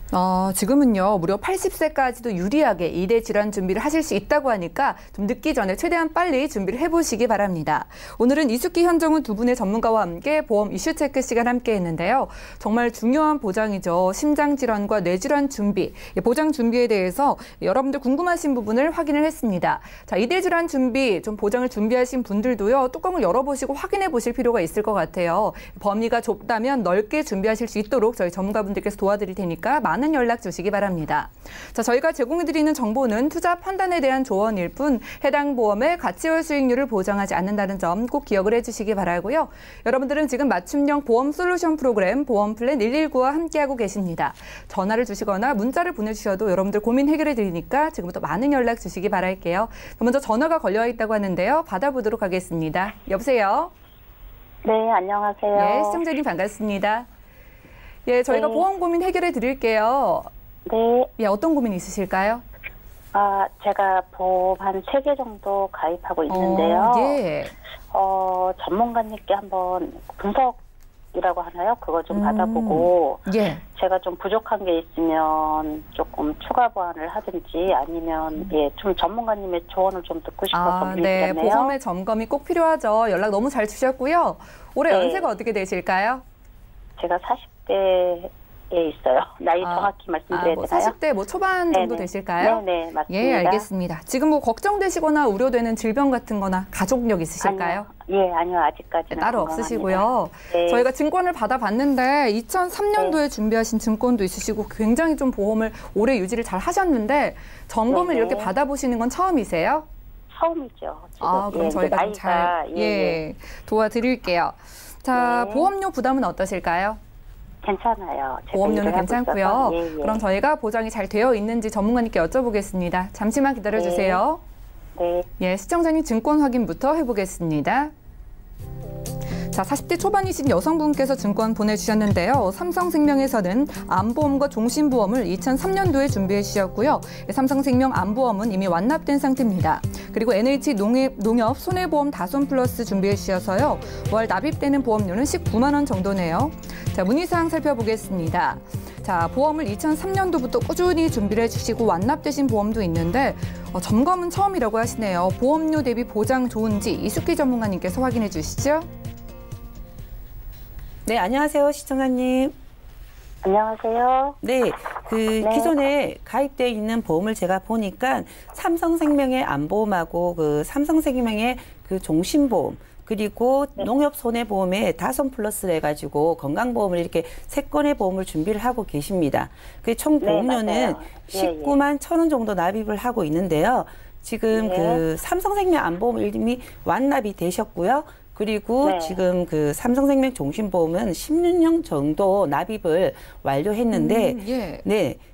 S2: 지금은요 무려 80세까지도 유리하게 이대 질환 준비를 하실 수 있다고 하니까 좀 늦기 전에 최대한 빨리 준비를 해보시기 바랍니다. 오늘은 이숙기 현정훈 두 분의 전문가와 함께 보험 이슈 체크 시간 함께했는데요. 정말 중요한 보장이죠. 심장 질환과 뇌 질환 준비, 보장 준비에 대해서 여러분들 궁금하신 부분을 확인을 했습니다. 자, 이대 질환 준비 좀 보장을 준비하신 분들도요 뚜껑을 열어보시고 확인해 보실 필요가 있을 것 같아요. 범위가 좁다면 넓게 준비하실 수 있도록 저희 전문가분들께서 도와드릴 테니까 많은 연락 주시기 바랍니다. 자, 저희가 제공해드리는 정보는 투자 판단에 대한 조언일 뿐 해당 보험의 가치와 수익률을 보장하지 않는다는 점 꼭 기억을 해주시기 바라고요. 여러분들은 지금 맞춤형 보험 솔루션 프로그램 보험 플랜 119와 함께하고 계십니다. 전화를 주시거나 문자를 보내주셔도 여러분들 고민 해결해 드리니까 지금부터 많은 연락 주시기 바랄게요. 먼저 전화가 걸려 있다고 하는데요. 받아보도록 하겠습니다. 여보세요?
S5: 네, 안녕하세요.
S2: 네, 시청자님 반갑습니다. 예, 저희가
S5: 네.
S2: 보험 고민 해결해 드릴게요.
S5: 네,
S2: 예, 어떤 고민 있으실까요?
S5: 제가 보험 한 3개 정도 가입하고 있는데요.
S2: 예.
S5: 전문가님께 한번 분석이라고 하나요? 그거 좀 받아보고
S2: 예.
S5: 제가 좀 부족한 게 있으면 조금 추가 보완을 하든지 아니면 좀 전문가님의 조언을 좀 듣고 싶어서
S2: 네,
S5: 문의드렸네요.
S2: 보험의 점검이 꼭 필요하죠. 연락 너무 잘 주셨고요. 올해
S5: 네.
S2: 연세가 어떻게 되실까요?
S5: 제가 40대에 있어요. 나이 정확히 말씀드려야 되나요?
S2: 40대 초반 정도
S5: 네네.
S2: 되실까요?
S5: 네, 맞습니다.
S2: 예, 알겠습니다. 지금 걱정되시거나 우려되는 질병 같은 거나 가족력 있으실까요?
S5: 아니요. 아직까지는
S2: 따로
S5: 건강합니다.
S2: 없으시고요.
S5: 네.
S2: 저희가 증권을 받아봤는데 2003년도에 준비하신 증권도 있으시고 굉장히 좀 보험을 오래 유지를 잘 하셨는데 점검을
S5: 네네.
S2: 이렇게 받아보시는 건 처음이세요?
S5: 처음이죠. 지금.
S2: 그럼 저희가 좀 잘 도와드릴게요. 자,
S5: 네.
S2: 보험료 부담은 어떠실까요?
S5: 괜찮아요. 제가
S2: 보험료는
S5: 일을 하고
S2: 괜찮고요.
S5: 있어서. 예, 예.
S2: 그럼 저희가 보장이 잘 되어 있는지 전문가님께 여쭤보겠습니다. 잠시만 기다려주세요.
S5: 네.
S2: 예, 시청자님 증권 확인부터 해보겠습니다. 자, 40대 초반이신 여성분께서 증권 보내주셨는데요. 삼성생명에서는 암보험과 종신보험을 2003년도에 준비해 주셨고요. 삼성생명 암보험은 이미 완납된 상태입니다. 그리고 NH농협 손해보험 다손 플러스 준비해 주셔서요. 월 납입되는 보험료는 19만 원 정도네요. 자, 문의사항 살펴보겠습니다. 자, 보험을 2003년도부터 꾸준히 준비를 해주시고 완납되신 보험도 있는데 점검은 처음이라고 하시네요. 보험료 대비 보장 좋은지 이숙희 전문가님께서 확인해 주시죠.
S4: 네, 안녕하세요, 시청자님.
S5: 안녕하세요.
S4: 네,
S5: 네.
S4: 기존에 가입되어 있는 보험을 제가 보니까 삼성생명의 암보험하고 삼성생명의 종신보험, 그리고 농협 손해보험의 다손 플러스를 해가지고 건강보험을 이렇게 3건의 보험을 준비를 하고 계십니다. 총 보험료는
S5: 맞아요.
S4: 19만 1,000원 정도 납입을 하고 있는데요. 지금 삼성생명 암보험을 이미 완납이 되셨고요. 그리고 지금 삼성생명 종신보험은 16년 정도 납입을 완료했는데,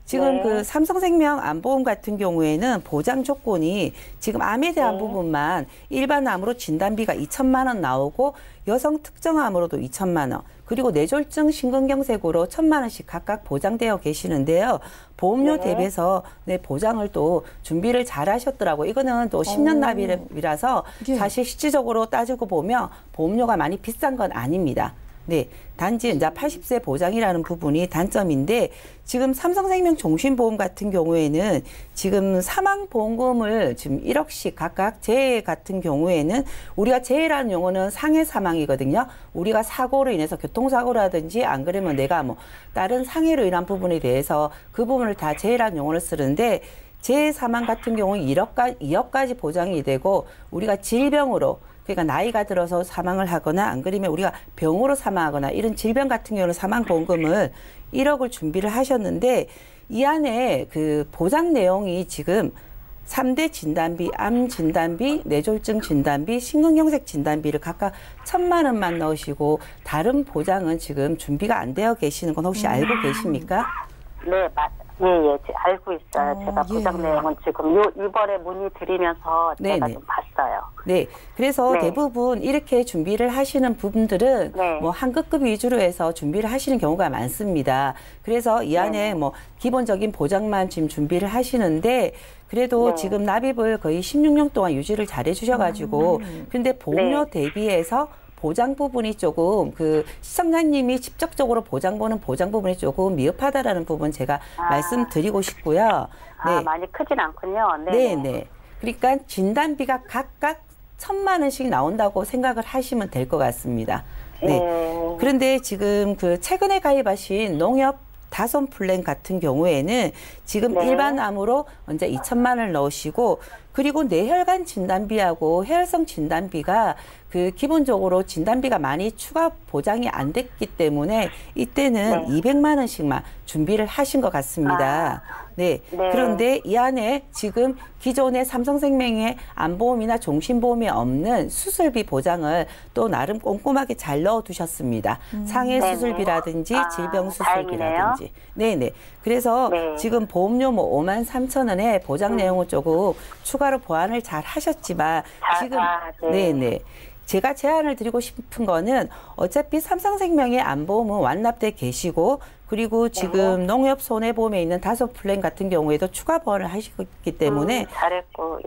S4: 지금 삼성생명 암보험 같은 경우에는 보장 조건이 지금 암에 대한 부분만 일반 암으로 진단비가 2천만 원 나오고 여성 특정암으로도 2천만 원, 그리고 뇌졸중 심근경색으로 1,000만 원씩 각각 보장되어 계시는데요. 보험료 대비해서 보장을 또 준비를 잘 하셨더라고요. 이거는 또 10년 납입이라서 사실 실질적으로 따지고 보면 보험료가 많이 비싼 건 아닙니다. 네, 단지 이제 80세 보장이라는 부분이 단점인데 지금 삼성생명 종신보험 같은 경우에는 지금 사망보험금을 지금 1억씩 각각 재해 같은 경우에는 우리가 재해라는 용어는 상해 사망이거든요. 우리가 사고로 인해서 교통사고라든지 안 그러면 내가 다른 상해로 인한 부분에 대해서 그 부분을 다 재해라는 용어를 쓰는데 재해 사망 같은 경우는 2억까지 보장이 되고 우리가 질병으로 그러니까 나이가 들어서 사망을 하거나 안 그러면 우리가 병으로 사망하거나 이런 질병 같은 경우는 사망보험금을 1억을 준비를 하셨는데 이 안에 보장 내용이 지금 3대 진단비, 암 진단비, 뇌졸중 진단비, 심근경색 진단비를 각각 1,000만 원만 넣으시고 다른 보장은 지금 준비가 안 되어 계시는 건 혹시 알고 계십니까?
S5: 네, 알고 있어요. 제가 보장 내용은 지금 이번에 문의 드리면서 제가 좀 봤어요.
S4: 네, 그래서 대부분 이렇게 준비를 하시는 부분들은 한급급 위주로 해서 준비를 하시는 경우가 많습니다. 그래서 이 안에 기본적인 보장만 지금 준비를 하시시는데 그래도 지금 납입을 거의 16년 동안 유지를 잘 해주셔가지고 근데 보험료 대비해서 보장 부분이 조금 시청자님이 직접적으로 보장 부분이 조금 미흡하다라는 부분 제가 말씀드리고 싶고요.
S5: 많이 크진 않군요.
S4: 네. 그러니까 진단비가 각각 1,000만 원씩 나온다고 생각을 하시면 될 것 같습니다. 네. 그런데 지금 최근에 가입하신 농협 다손 플랜 같은 경우에는 지금 일반 암으로 먼저 2천만 원을 넣으시고 그리고 뇌혈관 진단비하고 혈성 진단비가 기본적으로 진단비가 많이 추가 보장이 안 됐기 때문에 이때는 200만 원씩만 준비를 하신 것 같습니다. 그런데 이 안에 지금 기존의 삼성생명의 암보험이나 종신보험이 없는 수술비 보장을 또 나름 꼼꼼하게 잘 넣어두셨습니다. 상해 수술비라든지 질병 수술비라든지. 그래서 지금 보험료 5만 3천 원에 보장 내용을 조금 추가로 보완을 잘 하셨지만 지금 제가 제안을 드리고 싶은 거는 어차피 삼성생명의 암보험은 완납돼 계시고 그리고 지금 농협 손해보험에 있는 다손 플랜 같은 경우에도 추가 보완을 하셨기 때문에
S5: 잘했고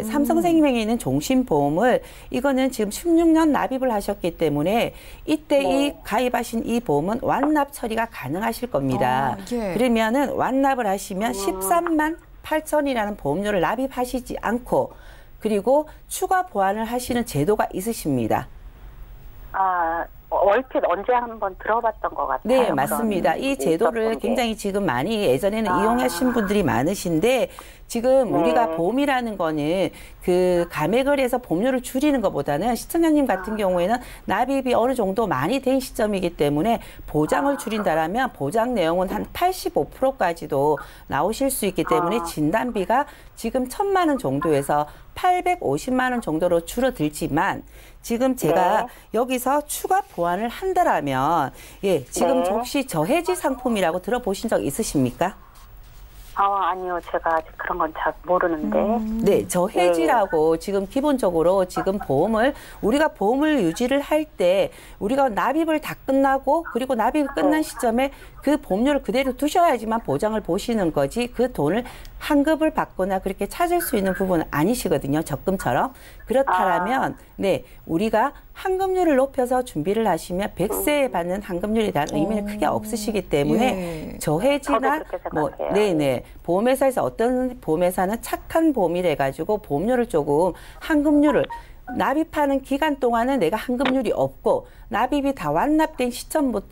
S4: 삼성생명에 있는 종신보험을 이거는 지금 16년 납입을 하셨기 때문에 이때 이 가입하신 이 보험은 완납 처리가 가능하실 겁니다. 그러면은 완납을 하시면 13만 8천이라는 보험료를 납입하시지 않고 그리고 추가 보완을 하시는 제도가 있으십니다.
S5: 얼핏 언제 한번 들어봤던 것 같아요.
S4: 네, 맞습니다. 이 제도를 굉장히 지금 많이 예전에는 이용하신 분들이 많으신데 지금 우리가 보험이라는 거는 감액을 해서 보험료를 줄이는 것보다는 시청자님 같은 경우에는 납입이 어느 정도 많이 된 시점이기 때문에 보장을 줄인다라면 보장 내용은 한 85%까지도 나오실 수 있기 때문에 진단비가 지금 1,000만 원 정도에서 850만 원 정도로 줄어들지만 지금 제가
S5: 네.
S4: 여기서 추가 보완을 한다라면 예, 지금
S5: 네.
S4: 혹시 저해지 상품이라고 들어보신 적 있으십니까?
S5: 아니요. 제가 아직 그런 건 잘 모르는데.
S4: 네, 저해지라고 지금 기본적으로 지금 우리가 보험을 유지를 할 때 우리가 납입을 다 끝나고 그리고 납입이 끝난 시점에 그 보험료를 그대로 두셔야지만 보장을 보시는 거지 그 돈을 환급을 받거나 그렇게 찾을 수 있는 부분은 아니시거든요. 적금처럼. 그렇다면 네, 우리가 환급률을 높여서 준비를 하시면 100세에 받는 환급률에 대한 의미는 크게 없으시기 때문에
S2: 예.
S4: 저해지나
S5: 저도 그렇게
S4: 뭐
S5: 생각해요.
S4: 네네 보험회사에서 어떤 보험회사는 착한 보험이래 가지고 보험료를 조금 환급률을 납입하는 기간 동안은 내가 환급률이 없고 납입이 다 완납된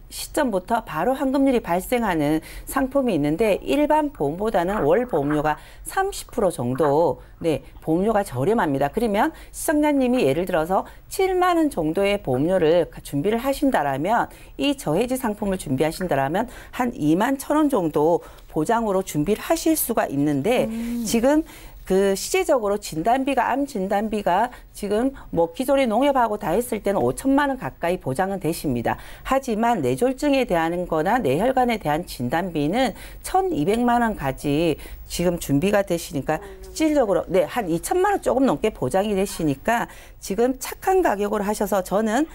S4: 시점부터 바로 환급률이 발생하는 상품이 있는데 일반 보험보다는 월 보험료가 30% 정도 네, 보험료가 저렴합니다. 그러면 시청자님이 예를 들어서 7만 원 정도의 보험료를 준비를 하신다라면 이 저해지 상품을 준비하신다라면 한 2만 1,000원 정도 보장으로 준비를 하실 수가 있는데 지금 그 시제적으로 암 진단비가 지금 뭐 기존의 농협하고 다 했을 때는 5천만 원 가까이 보장은 되십니다. 하지만 뇌졸중에 대한 거나 뇌혈관에 대한 진단비는 1,200만 원까지 지금 준비가 되시니까 실질적으로 네, 한 2천만 원 조금 넘게 보장이 되시니까 지금 착한 가격으로 하셔서 저는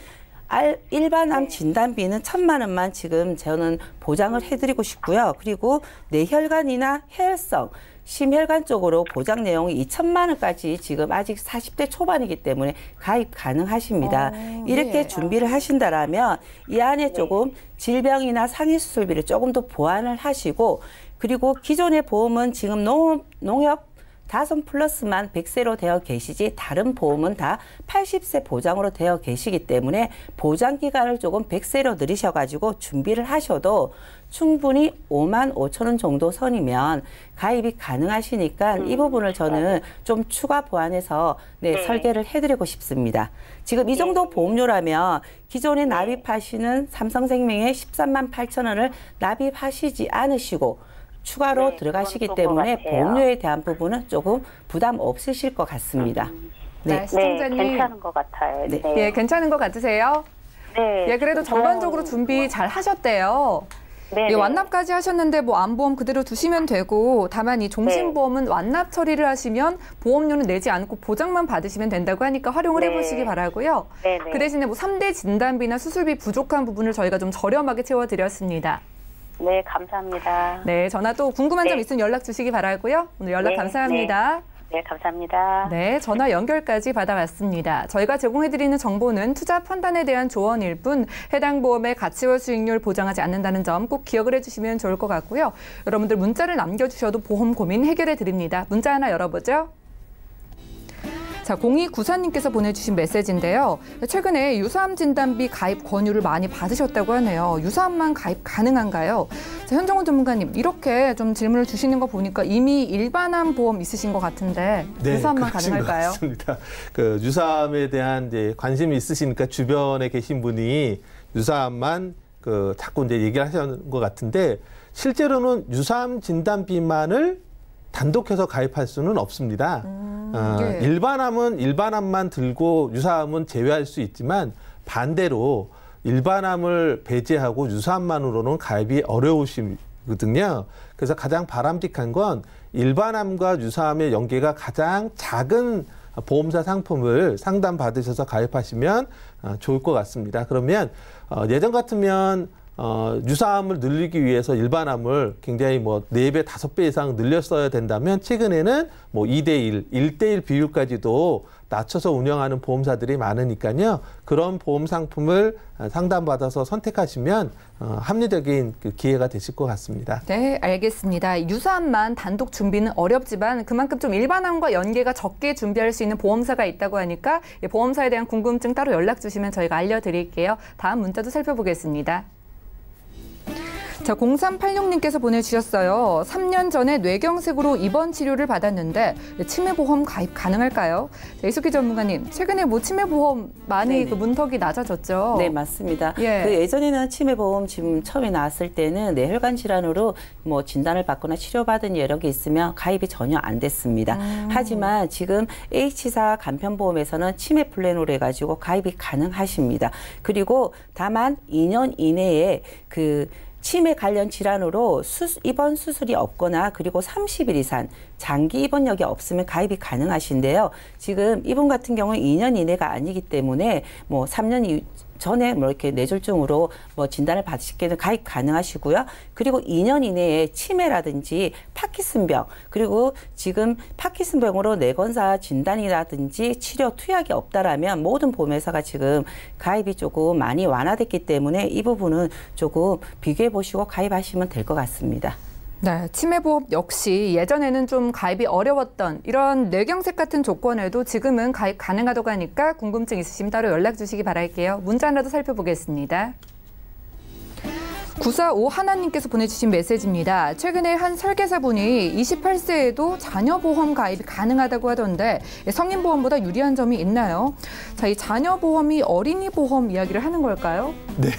S4: 일반 암 진단비는 1,000만 원만 지금 저는 보장을 해드리고 싶고요. 그리고 뇌혈관이나 혈성 심혈관 쪽으로 보장 내용이 2천만 원까지 지금 아직 40대 초반이기 때문에 가입 가능하십니다. 이렇게
S2: 네.
S4: 준비를 하신다라면 이 안에 조금 질병이나 상해 수술비를 조금 더 보완을 하시고 그리고 기존의 보험은 지금 농협 다손 플러스만 100세로 되어 계시지 다른 보험은 다 80세 보장으로 되어 계시기 때문에 보장 기간을 조금 100세로 늘리셔가지고 준비를 하셔도 충분히 5만 5천 원 정도 선이면 가입이 가능하시니까 이 부분을 저는 좀 추가 보완해서 설계를 해드리고 싶습니다. 지금 이 정도 보험료라면 기존에 납입하시는 삼성생명에 13만 8천 원을 납입하시지 않으시고 추가로 들어가시기 때문에 보험료에 대한 부분은 조금 부담 없으실 것 같습니다.
S1: 네, 시청자님.
S5: 괜찮은 것 같아요.
S4: 네.
S1: 예, 괜찮은 것 같으세요?
S5: 네.
S1: 예, 그래도 전반적으로 준비 잘 하셨대요.
S5: 네.
S1: 예, 완납까지 하셨는데 뭐 암보험 그대로 두시면 되고 다만 이 종신보험은 완납 처리를 하시면 보험료는 내지 않고 보장만 받으시면 된다고 하니까 활용을 해보시기 바라고요.
S5: 네.
S1: 그 대신에 뭐 3대 진단비나 수술비 부족한 부분을 저희가 좀 저렴하게 채워드렸습니다.
S5: 네, 감사합니다.
S1: 네, 전화 또 궁금한 점 있으면 연락 주시기 바라고요. 오늘 연락
S5: 네,
S1: 감사합니다.
S5: 네, 감사합니다.
S1: 네, 전화 연결까지 받아봤습니다. 저희가 제공해드리는 정보는 투자 판단에 대한 조언일 뿐 해당 보험의 가치와 수익률 보장하지 않는다는 점 꼭 기억을 해주시면 좋을 것 같고요. 여러분들 문자를 남겨주셔도 보험 고민 해결해드립니다. 문자 하나 열어보죠. 자, 0294님께서 보내주신 메시지인데요. 최근에 유사암 진단비 가입 권유를 많이 받으셨다고 하네요. 유사암만 가입 가능한가요? 자, 현정훈 전문가님, 이렇게 좀 질문을 주시는 거 보니까 이미 일반암 보험 있으신 것 같은데 유사암만 가능할까요?
S3: 맞습니다. 그 유사암에 대한 이제 관심이 있으시니까 주변에 계신 분이 유사암만 자꾸 이제 얘기를 하시는 것 같은데 실제로는 유사암 진단비만을 단독해서 가입할 수는 없습니다.
S1: 예.
S3: 일반암은 일반암만 들고 유사암은 제외할 수 있지만 반대로 일반암을 배제하고 유사암만으로는 가입이 어려우시거든요. 그래서 가장 바람직한 건 일반암과 유사암의 연계가 가장 작은 보험사 상품을 상담받으셔서 가입하시면 좋을 것 같습니다. 그러면 예전 같으면 유사암을 늘리기 위해서 일반암을 굉장히 뭐 4배, 5배 이상 늘렸어야 된다면 최근에는 뭐 2대1, 1대1 비율까지도 낮춰서 운영하는 보험사들이 많으니까요. 그런 보험 상품을 상담받아서 선택하시면 합리적인 기회가 되실 것 같습니다.
S1: 네, 알겠습니다. 유사암만 단독 준비는 어렵지만 그만큼 좀 일반암과 연계가 적게 준비할 수 있는 보험사가 있다고 하니까 보험사에 대한 궁금증 따로 연락 주시면 저희가 알려드릴게요. 다음 문자도 살펴보겠습니다.
S2: 자, 0386님께서 보내주셨어요. 3년 전에 뇌경색으로 입원 치료를 받았는데 치매보험 가입 가능할까요? 자, 이숙희 전문가님, 최근에 뭐 치매보험 많이 그 문턱이 낮아졌죠?
S4: 네, 맞습니다.
S2: 예.
S4: 그 예전에는 치매보험 지금 처음에 나왔을 때는 뇌혈관 질환으로 뭐 진단을 받거나 치료받은 여력이 있으면 가입이 전혀 안 됐습니다. 하지만 지금 H사 간편보험에서는 치매 플랜으로 해가지고 가입이 가능하십니다. 그리고 다만 2년 이내에 그 치매 관련 질환으로 입원 수술이 없거나 그리고 30일 이상 장기 입원력이 없으면 가입이 가능하신데요. 지금 이분 같은 경우는 2년 이내가 아니기 때문에 뭐 3년 전에 뭐 이렇게 뇌졸중으로 뭐 진단을 받으실 때는 가입 가능하시고요. 그리고 2년 이내에 치매라든지 파킨슨병 그리고 지금 파킨슨병으로 뇌건사 진단이라든지 치료 투약이 없다라면 모든 보험회사가 지금 가입이 조금 많이 완화됐기 때문에 이 부분은 조금 비교해 보시고 가입하시면 될 것 같습니다.
S2: 네, 치매보험 역시 예전에는 좀 가입이 어려웠던 이런 뇌경색 같은 조건에도 지금은 가입 가능하다고 하니까 궁금증 있으시면 따로 연락 주시기 바랄게요. 문자 하나 더 살펴보겠습니다. 945 하나님께서 보내주신 메시지입니다. 최근에 한 설계사분이 28세에도 자녀보험 가입이 가능하다고 하던데 성인보험보다 유리한 점이 있나요? 자, 이 자녀보험이 어린이보험 이야기를 하는 걸까요?
S3: 네.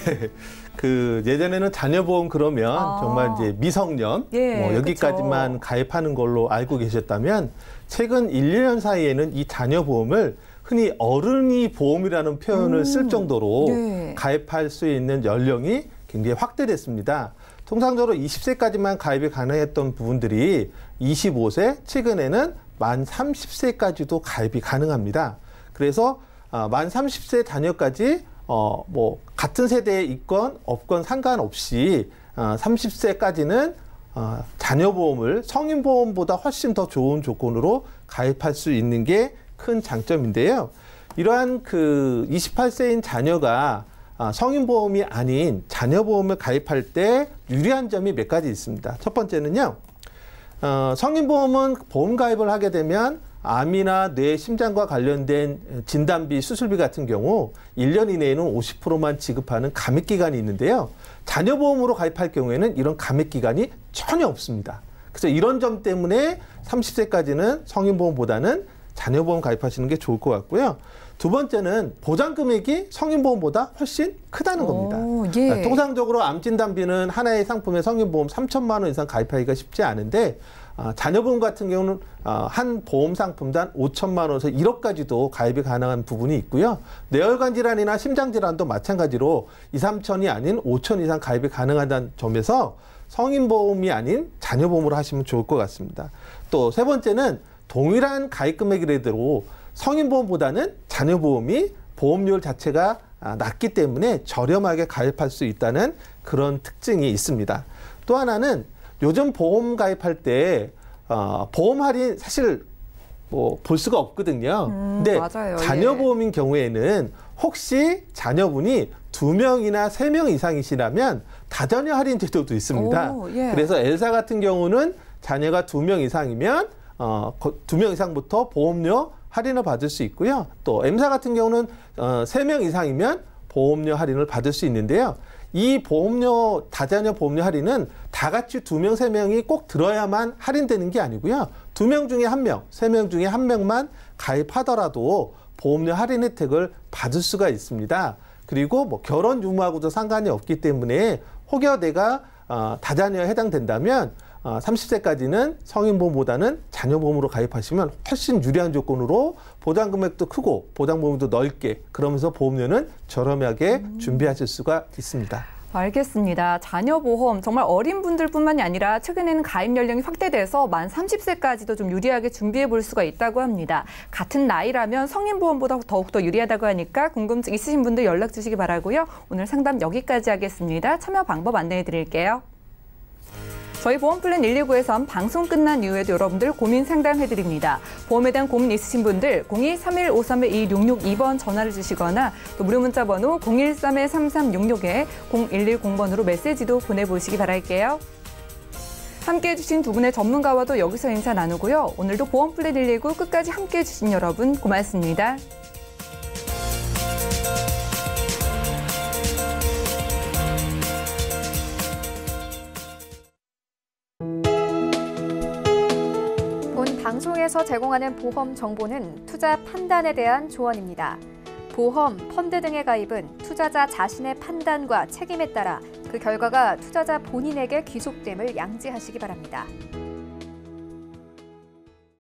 S3: 그 예전에는 자녀보험 그러면 정말 이제 미성년
S2: 예,
S3: 뭐 여기까지만
S2: 그쵸.
S3: 가입하는 걸로 알고 계셨다면 최근 1, 2년 사이에는 이 자녀보험을 흔히 어른이 보험이라는 표현을 쓸 정도로
S2: 네.
S3: 가입할 수 있는 연령이 굉장히 확대됐습니다. 통상적으로 20세까지만 가입이 가능했던 부분들이 25세, 최근에는 만 30세까지도 가입이 가능합니다. 그래서 만 30세 자녀까지 뭐 같은 세대에 있건 없건 상관없이 30세까지는 자녀보험을 성인보험보다 훨씬 더 좋은 조건으로 가입할 수 있는 게 큰 장점인데요. 이러한 그 28세인 자녀가 성인보험이 아닌 자녀보험을 가입할 때 유리한 점이 몇 가지 있습니다. 첫 번째는요. 성인보험은 보험 가입을 하게 되면 암이나 뇌, 심장과 관련된 진단비, 수술비 같은 경우 1년 이내에는 50%만 지급하는 감액기간이 있는데요. 자녀보험으로 가입할 경우에는 이런 감액기간이 전혀 없습니다. 그래서 이런 점 때문에 30세까지는 성인보험보다는 자녀보험 가입하시는 게 좋을 것 같고요. 두 번째는 보장금액이 성인보험보다 훨씬 크다는 겁니다.
S2: 예.
S3: 통상적으로 암진단비는 하나의 상품에 성인보험 3천만 원 이상 가입하기가 쉽지 않은데 자녀보험 같은 경우는 한 보험 상품당 5천만 원에서 1억까지도 가입이 가능한 부분이 있고요. 뇌혈관 질환이나 심장 질환도 마찬가지로 2, 3천이 아닌 5천 이상 가입이 가능하다는 점에서 성인보험이 아닌 자녀보험으로 하시면 좋을 것 같습니다. 또 세 번째는 동일한 가입 금액이라도 성인보험보다는 자녀보험이 보험료율 자체가 낮기 때문에 저렴하게 가입할 수 있다는 그런 특징이 있습니다. 또 하나는 요즘 보험 가입할 때 보험 할인 사실 뭐 볼 수가 없거든요. 근데
S2: 맞아요.
S3: 자녀보험인 경우에는 혹시 자녀분이 2명이나 3명 이상이시라면 다자녀 할인 제도도 있습니다.
S2: 예.
S3: 그래서 엘사 같은 경우는 자녀가 2명 이상이면 2명 이상부터 보험료 할인을 받을 수 있고요. 또 M사 같은 경우는 3명 이상이면 보험료 할인을 받을 수 있는데요. 이 보험료, 다자녀 보험료 할인은 다 같이 2명, 3명이 꼭 들어야만 할인되는 게 아니고요. 2명 중에 1명, 3명 중에 1명만 가입하더라도 보험료 할인 혜택을 받을 수가 있습니다. 그리고 뭐 결혼 유무하고도 상관이 없기 때문에 혹여 내가 다자녀에 해당된다면 30세까지는 성인보험보다는 자녀보험으로 가입하시면 훨씬 유리한 조건으로 보장금액도 크고 보장보험도 넓게 그러면서 보험료는 저렴하게 준비하실 수가 있습니다.
S2: 알겠습니다. 자녀보험 정말 어린 분들뿐만이 아니라 최근에는 가입 연령이 확대돼서 만 30세까지도 좀 유리하게 준비해 볼 수가 있다고 합니다. 같은 나이라면 성인보험보다 더욱더 유리하다고 하니까 궁금증 있으신 분들 연락 주시기 바라고요. 오늘 상담 여기까지 하겠습니다. 참여 방법 안내해 드릴게요. 저희 보험플랜 119에선 방송 끝난 이후에도 여러분들 고민 상담해드립니다. 보험에 대한 고민 있으신 분들 02-3153-2662번 전화를 주시거나 또 무료 문자 번호 013-3366에 0110번으로 메시지도 보내보시기 바랄게요. 함께해 주신 두 분의 전문가와도 여기서 인사 나누고요. 오늘도 보험플랜 119 끝까지 함께해 주신 여러분 고맙습니다.
S1: 방송에서 제공하는 보험 정보는 투자 판단에 대한 조언입니다. 보험, 펀드 등의 가입은 투자자 자신의 판단과 책임에 따라 그 결과가 투자자 본인에게 귀속됨을 양지하시기 바랍니다.